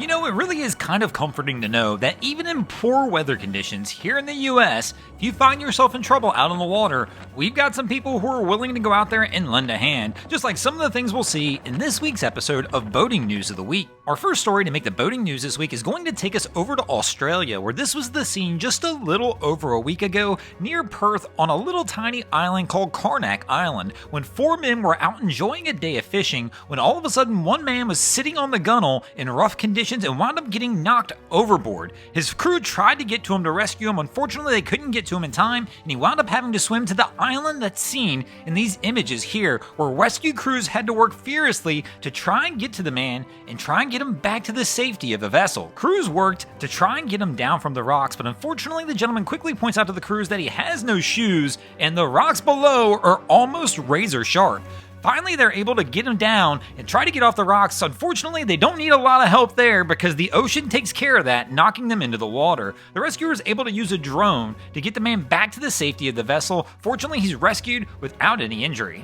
You know, it really is kind of comforting to know that even in poor weather conditions here in the US, if you find yourself in trouble out on the water, we've got some people who are willing to go out there and lend a hand, just like some of the things we'll see in this week's episode of Boating News of the Week. Our first story to make the boating news this week is going to take us over to Australia, where this was the scene just a little over a week ago near Perth on a little tiny island called Carnac Island, when four men were out enjoying a day of fishing when all of a sudden one man was sitting on the gunnel in rough conditions and wound up getting knocked overboard. His crew tried to get to him to rescue him. Unfortunately, they couldn't get to him in time, and he wound up having to swim to the island that's seen in these images here, where rescue crews had to work furiously to try and get to the man and try and get him back to the safety of the vessel. Crews worked to try and get him down from the rocks, but unfortunately the gentleman quickly points out to the crews that he has no shoes and the rocks below are almost razor sharp. Finally, they're able to get him down and try to get off the rocks. Unfortunately, they don't need a lot of help there because the ocean takes care of that, knocking them into the water. The rescuer is able to use a drone to get the man back to the safety of the vessel. Fortunately, he's rescued without any injury.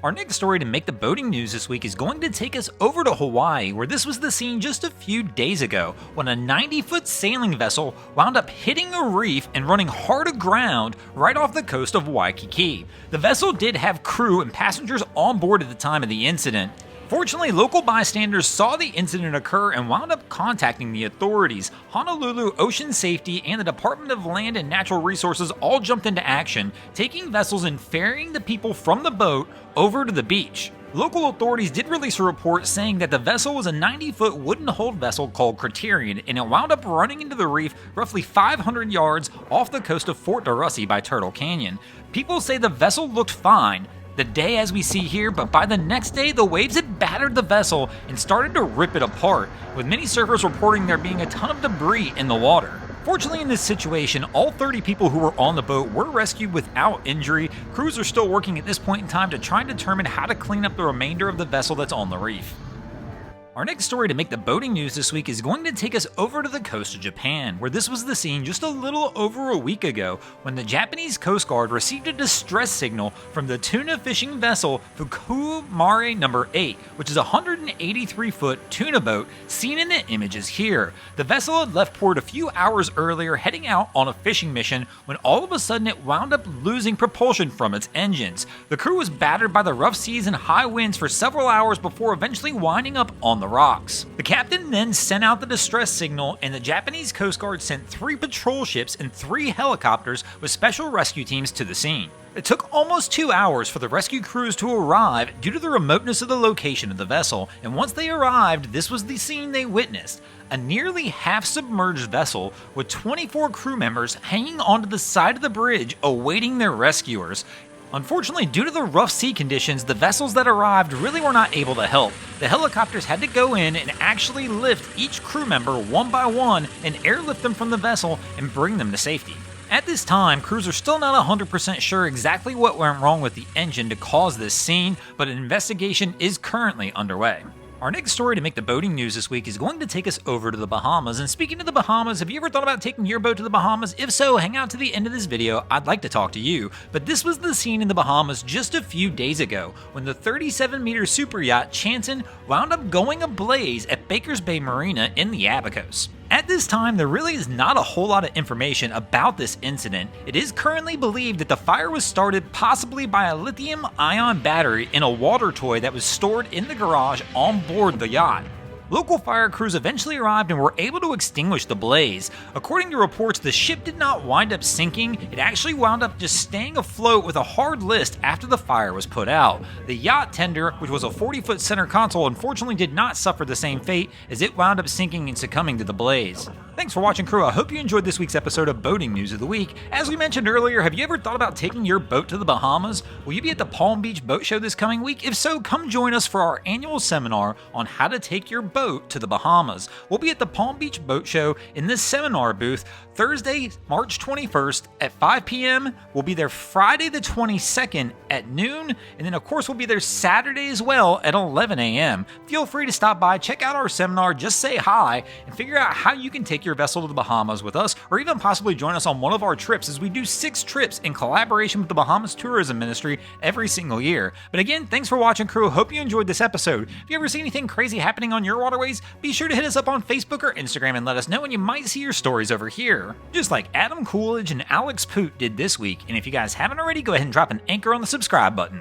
Our next story to make the boating news this week is going to take us over to Hawaii, where this was the scene just a few days ago when a 90-foot sailing vessel wound up hitting a reef and running hard aground right off the coast of Waikiki. The vessel did have crew and passengers on board at the time of the incident. Fortunately, local bystanders saw the incident occur and wound up contacting the authorities. Honolulu Ocean Safety and the Department of Land and Natural Resources all jumped into action, taking vessels and ferrying the people from the boat over to the beach. Local authorities did release a report saying that the vessel was a 90-foot wooden-hulled vessel called Criterion, and it wound up running into the reef roughly 500 yards off the coast of Fort DeRussy by Turtle Canyon. People say the vessel looked fine the day as we see here, but by the next day the waves had battered the vessel and started to rip it apart, with many surfers reporting there being a ton of debris in the water. Fortunately, in this situation, all 30 people who were on the boat were rescued without injury. Crews are still working at this point in time to try and determine how to clean up the remainder of the vessel that's on the reef. Our next story to make the boating news this week is going to take us over to the coast of Japan, where this was the scene just a little over a week ago when the Japanese Coast Guard received a distress signal from the tuna fishing vessel Fuku Mare No. 8, which is a 183-foot tuna boat seen in the images here. The vessel had left port a few hours earlier heading out on a fishing mission when all of a sudden it wound up losing propulsion from its engines. The crew was battered by the rough seas and high winds for several hours before eventually winding up on the rocks. The captain then sent out the distress signal, and the Japanese Coast Guard sent 3 patrol ships and 3 helicopters with special rescue teams to the scene. It took almost 2 hours for the rescue crews to arrive due to the remoteness of the location of the vessel, and once they arrived, this was the scene they witnessed. A nearly half-submerged vessel with 24 crew members hanging onto the side of the bridge awaiting their rescuers. Unfortunately, due to the rough sea conditions, the vessels that arrived really were not able to help. The helicopters had to go in and actually lift each crew member one by one and airlift them from the vessel and bring them to safety. At this time, crews are still not 100% sure exactly what went wrong with the engine to cause this scene, but an investigation is currently underway. Our next story to make the boating news this week is going to take us over to the Bahamas. And speaking of the Bahamas, have you ever thought about taking your boat to the Bahamas? If so, hang out to the end of this video. I'd like to talk to you. But this was the scene in the Bahamas just a few days ago when the 37-meter super yacht Chanson wound up going ablaze at Baker's Bay Marina in the Abacos. At this time, there really is not a whole lot of information about this incident. It is currently believed that the fire was started possibly by a lithium-ion battery in a water toy that was stored in the garage on board the yacht. Local fire crews eventually arrived and were able to extinguish the blaze. According to reports, the ship did not wind up sinking. It actually wound up just staying afloat with a hard list after the fire was put out. The yacht tender, which was a 40-foot center console, unfortunately did not suffer the same fate as it wound up sinking and succumbing to the blaze. Thanks for watching, crew. I hope you enjoyed this week's episode of Boating News of the Week. As we mentioned earlier, have you ever thought about taking your boat to the Bahamas? Will you be at the Palm Beach Boat Show this coming week? If so, come join us for our annual seminar on how to take your boat to the Bahamas. We'll be at the Palm Beach Boat Show in this seminar booth Thursday, March 21st at 5 p.m. We'll be there Friday the 22nd at noon, and then of course we'll be there Saturday as well at 11 a.m. Feel free to stop by, check out our seminar, just say hi, and figure out how you can take your vessel to the Bahamas with us, or even possibly join us on one of our trips, as we do 6 trips in collaboration with the Bahamas Tourism Ministry every single year. But again, thanks for watching, crew. Hope you enjoyed this episode. If you ever see anything crazy happening on your water, waterways, be sure to hit us up on Facebook or Instagram and let us know, and you might see your stories over here. Just like Adam Coolidge and Alex Poot did this week, and if you guys haven't already, go ahead and drop an anchor on the subscribe button.